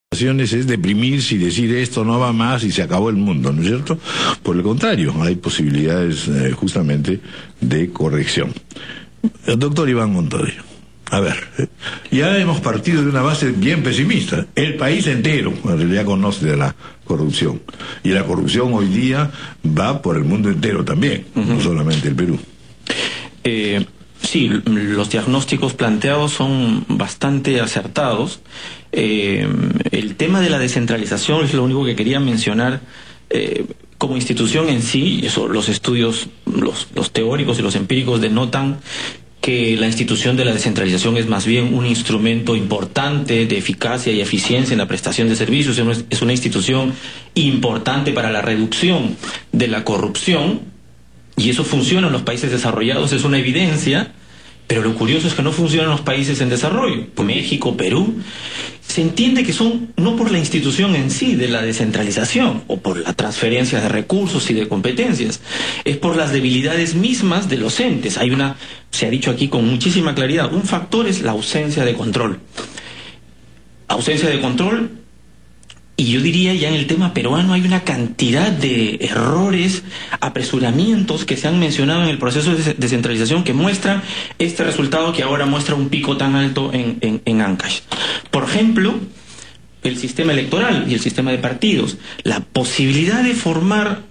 Es deprimirse y decir esto no va más y se acabó el mundo, ¿no es cierto? Por el contrario, hay posibilidades justamente de corrección. El doctor Iván Montoya, a ver, ya hemos partido de una base bien pesimista. El país entero en realidad conoce de la corrupción, y la corrupción hoy día va por el mundo entero también, no solamente el Perú. Sí, los diagnósticos planteados son bastante acertados. El tema de la descentralización es lo único que quería mencionar. Como institución en sí, eso, los estudios, los teóricos y los empíricos denotan que la institución de la descentralización es más bien un instrumento importante de eficacia y eficiencia en la prestación de servicios. Es una institución importante para la reducción de la corrupción. Y eso funciona en los países desarrollados, es una evidencia, pero lo curioso es que no funciona en los países en desarrollo. México, Perú, se entiende que son no por la institución en sí de la descentralización o por la transferencia de recursos y de competencias, es por las debilidades mismas de los entes. Se ha dicho aquí con muchísima claridad, un factor es la ausencia de control. Ausencia de control. Y yo diría, ya en el tema peruano hay una cantidad de errores, apresuramientos que se han mencionado en el proceso de descentralización que muestran este resultado que ahora muestra un pico tan alto en Ancash. Por ejemplo, el sistema electoral y el sistema de partidos. La posibilidad de formar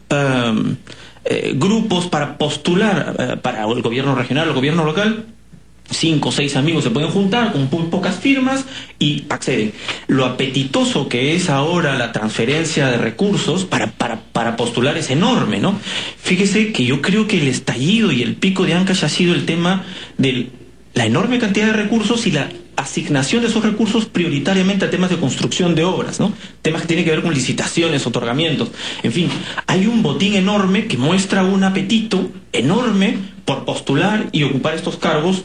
grupos para postular para el gobierno regional o el gobierno local. 5 o 6 amigos se pueden juntar con muy pocas firmas y acceden. Lo apetitoso que es ahora la transferencia de recursos para postular es enorme, ¿no? Fíjese que yo creo que el estallido y el pico de Ancash ha sido el tema de la enorme cantidad de recursos y la asignación de esos recursos prioritariamente a temas de construcción de obras, ¿no? Temas que tienen que ver con licitaciones, otorgamientos. En fin, hay un botín enorme que muestra un apetito enorme por postular y ocupar estos cargos,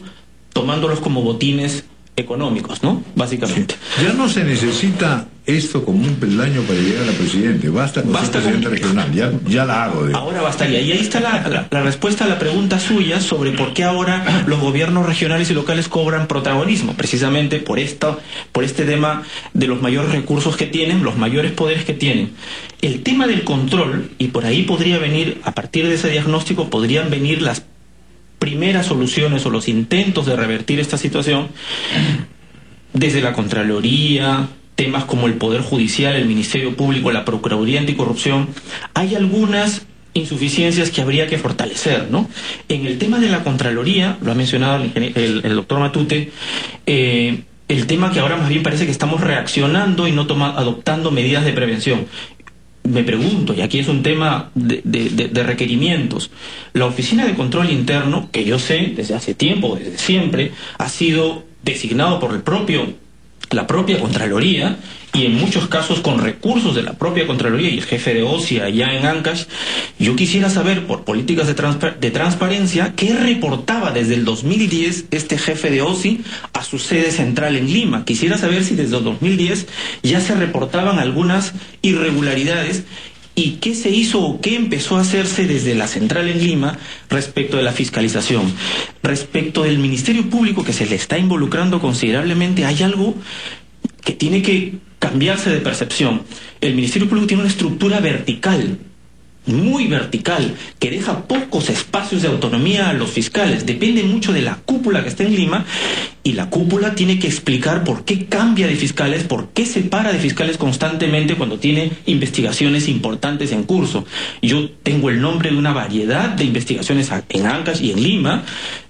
tomándolos como botines económicos, ¿no? Básicamente. Sí. Ya no se necesita esto como un peldaño para llegar a presidente, basta con ser presidente regional, ya la hago. Ahora bastaría. Y ahí está la respuesta a la pregunta suya sobre por qué ahora los gobiernos regionales y locales cobran protagonismo, precisamente por este tema de los mayores recursos que tienen, los mayores poderes que tienen. El tema del control, y por ahí podría venir, a partir de ese diagnóstico, podrían venir las primeras soluciones o los intentos de revertir esta situación desde la Contraloría, temas como el Poder Judicial, el Ministerio Público, la Procuraduría Anticorrupción. Hay algunas insuficiencias que habría que fortalecer, ¿no? En el tema de la Contraloría, lo ha mencionado el doctor Matute, el tema que ahora más bien parece que estamos reaccionando y no adoptando medidas de prevención. Me pregunto, y aquí es un tema de requerimientos, la Oficina de Control Interno, que yo sé desde hace tiempo, desde siempre, ha sido designado por la propia Contraloría, y en muchos casos con recursos de la propia Contraloría y el jefe de OSI allá en Ancash. Yo quisiera saber, por políticas de transparencia, qué reportaba desde el 2010 este jefe de OSI a su sede central en Lima. Quisiera saber si desde el 2010 ya se reportaban algunas irregularidades y qué se hizo o qué empezó a hacerse desde la central en Lima respecto de la fiscalización. Respecto del Ministerio Público, que se le está involucrando considerablemente, hay algo que tiene que cambiarse de percepción. El Ministerio Público tiene una estructura vertical, muy vertical, que deja pocos espacios de autonomía a los fiscales. Depende mucho de la cúpula que está en Lima, y la cúpula tiene que explicar por qué cambia de fiscales, por qué separa de fiscales constantemente cuando tiene investigaciones importantes en curso. Yo tengo el nombre de una variedad de investigaciones en Ancash y en Lima,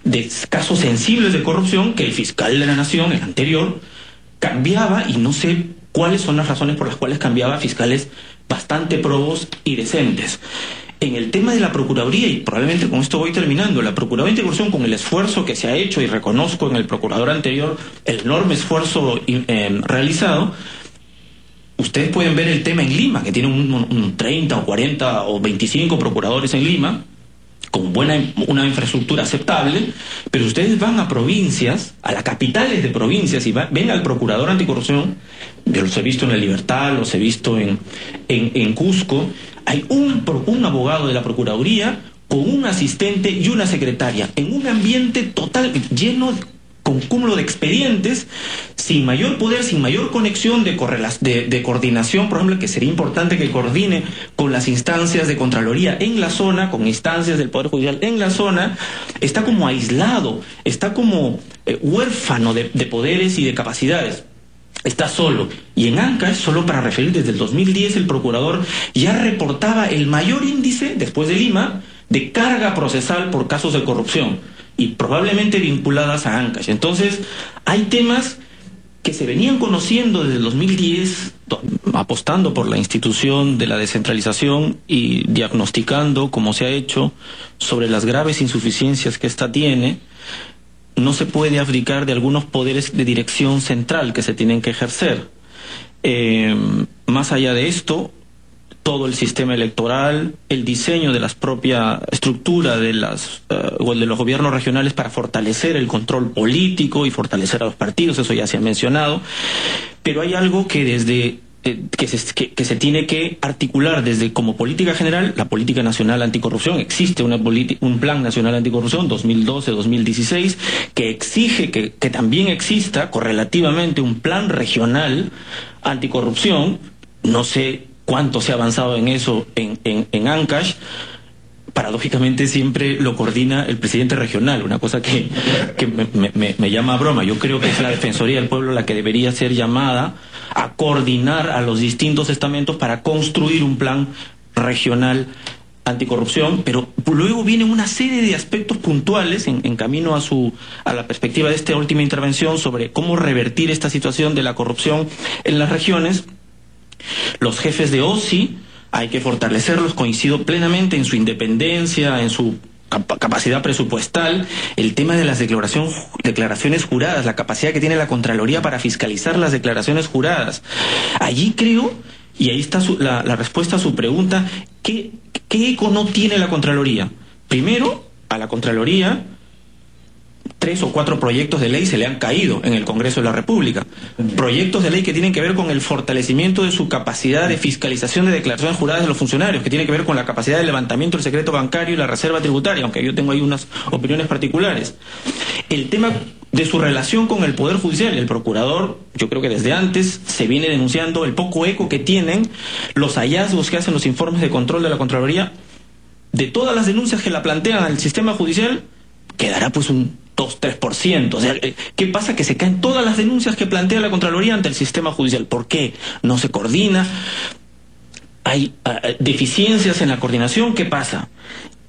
de casos sensibles de corrupción que el fiscal de la Nación, el anterior, cambiaba, y no sé cuáles son las razones por las cuales cambiaba a fiscales bastante probos y decentes. En el tema de la Procuraduría, y probablemente con esto voy terminando, la Procuraduría Anticorrupción, con el esfuerzo que se ha hecho, y reconozco en el procurador anterior el enorme esfuerzo realizado, ustedes pueden ver el tema en Lima, que tiene un 30 o 40 o 25 procuradores en Lima, con una infraestructura aceptable, pero ustedes van a provincias, a las capitales de provincias, y ven al procurador anticorrupción. Yo los he visto en La Libertad, los he visto en Cusco. Hay un abogado de la Procuraduría con un asistente y una secretaria, en un ambiente total, lleno con cúmulo de expedientes, sin mayor poder, sin mayor conexión de coordinación, por ejemplo, que sería importante que coordine con las instancias de Contraloría en la zona, con instancias del Poder Judicial en la zona, está como aislado, está como huérfano de poderes y de capacidades. Está solo. Y en Ancash, solo para referir, desde el 2010 el procurador ya reportaba el mayor índice, después de Lima, de carga procesal por casos de corrupción y probablemente vinculadas a Ancash. Entonces, hay temas que se venían conociendo desde el 2010, apostando por la institución de la descentralización y diagnosticando, como se ha hecho, sobre las graves insuficiencias que ésta tiene. No se puede abdicar de algunos poderes de dirección central que se tienen que ejercer. Más allá de esto, todo el sistema electoral, el diseño de la propia estructura de de los gobiernos regionales para fortalecer el control político y fortalecer a los partidos, eso ya se ha mencionado, pero hay algo que desde que se tiene que articular desde como política general, la política nacional anticorrupción. Existe un plan nacional anticorrupción 2012-2016 que exige que también exista correlativamente un plan regional anticorrupción. No sé cuánto se ha avanzado en eso en Ancash. Paradójicamente siempre lo coordina el presidente regional, una cosa que me llama a broma. Yo creo que es la Defensoría del Pueblo la que debería ser llamada a coordinar a los distintos estamentos para construir un plan regional anticorrupción, pero luego viene una serie de aspectos puntuales en camino a la perspectiva de esta última intervención sobre cómo revertir esta situación de la corrupción en las regiones. Los jefes de OSI hay que fortalecerlos, coincido plenamente en su independencia, en su capacidad presupuestal, el tema de las declaraciones juradas, la capacidad que tiene la Contraloría para fiscalizar las declaraciones juradas. Allí creo, y ahí está la respuesta a su pregunta, ¿qué eco no tiene la Contraloría? Primero, a la Contraloría 3 o 4 proyectos de ley se le han caído en el Congreso de la República. Proyectos de ley que tienen que ver con el fortalecimiento de su capacidad de fiscalización de declaraciones juradas de los funcionarios, que tiene que ver con la capacidad de levantamiento del secreto bancario y la reserva tributaria, aunque yo tengo ahí unas opiniones particulares. El tema de su relación con el Poder Judicial, el procurador, yo creo que desde antes se viene denunciando el poco eco que tienen los hallazgos que hacen los informes de control de la Contraloría. De todas las denuncias que la plantean al sistema judicial, quedará pues un 2-3%. O sea, ¿qué pasa? Que se caen todas las denuncias que plantea la Contraloría ante el sistema judicial. ¿Por qué? No se coordina. Hay deficiencias en la coordinación. ¿Qué pasa?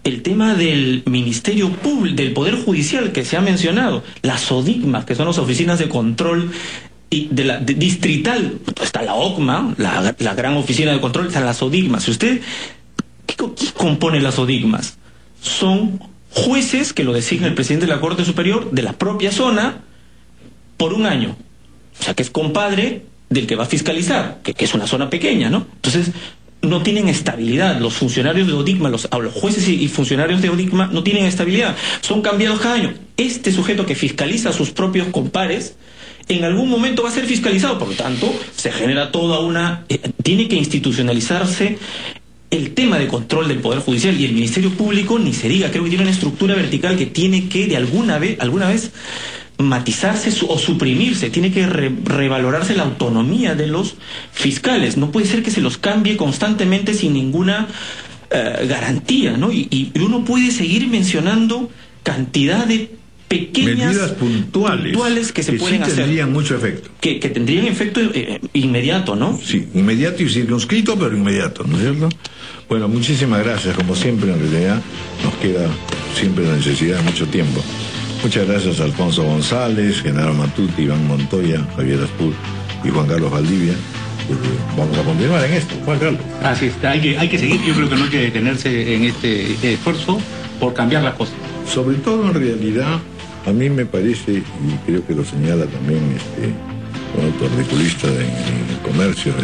El tema del Ministerio Público, del Poder Judicial que se ha mencionado, las ODIGMAS, que son las oficinas de control y distrital, está la OCMA, la gran oficina de control, están las ODIGMAS. ¿Qué compone las ODIGMAS? Son jueces que lo designa el presidente de la Corte Superior de la propia zona por un año. O sea, que es compadre del que va a fiscalizar, que es una zona pequeña, ¿no? Entonces, no tienen estabilidad. Los funcionarios de ODIGMA, los jueces y funcionarios de ODIGMA no tienen estabilidad. Son cambiados cada año. Este sujeto que fiscaliza a sus propios compares, en algún momento va a ser fiscalizado. Por lo tanto, se genera toda una... tiene que institucionalizarse el tema de control del Poder Judicial, y el Ministerio Público, ni se diga, creo que tiene una estructura vertical que tiene que de alguna vez matizarse o suprimirse, tiene que revalorarse la autonomía de los fiscales. No puede ser que se los cambie constantemente sin ninguna garantía, ¿no? Y uno puede seguir mencionando cantidad de pequeñas medidas puntuales que se pueden hacer. Tendrían mucho efecto. Que tendrían efecto inmediato, ¿no? Sí, inmediato y circunscrito, pero inmediato, ¿no es cierto? Bueno, muchísimas gracias. Como siempre, en realidad, nos queda siempre la necesidad de mucho tiempo. Muchas gracias a Alfonso González, Genaro Matuti, Iván Montoya, Javier Aspur y Juan Carlos Valdivia. Vamos a continuar en esto, Juan Carlos. Así es, hay que seguir. Yo creo que no hay que detenerse en este esfuerzo por cambiar las cosas. Sobre todo, en realidad, a mí me parece, y creo que lo señala también un autorriculista en el comercio,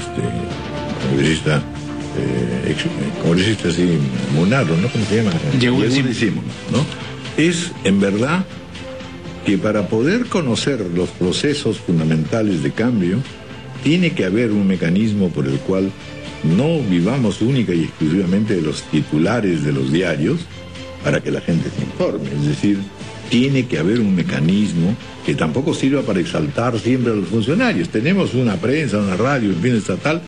congresista así, Munaro, ¿no? ¿Cómo se llama? Decimos, ¿no? Es, en verdad, que para poder conocer los procesos fundamentales de cambio, tiene que haber un mecanismo por el cual no vivamos única y exclusivamente de los titulares de los diarios para que la gente se informe. Es decir, tiene que haber un mecanismo que tampoco sirva para exaltar siempre a los funcionarios. Tenemos una prensa, una radio, en fin, estatal,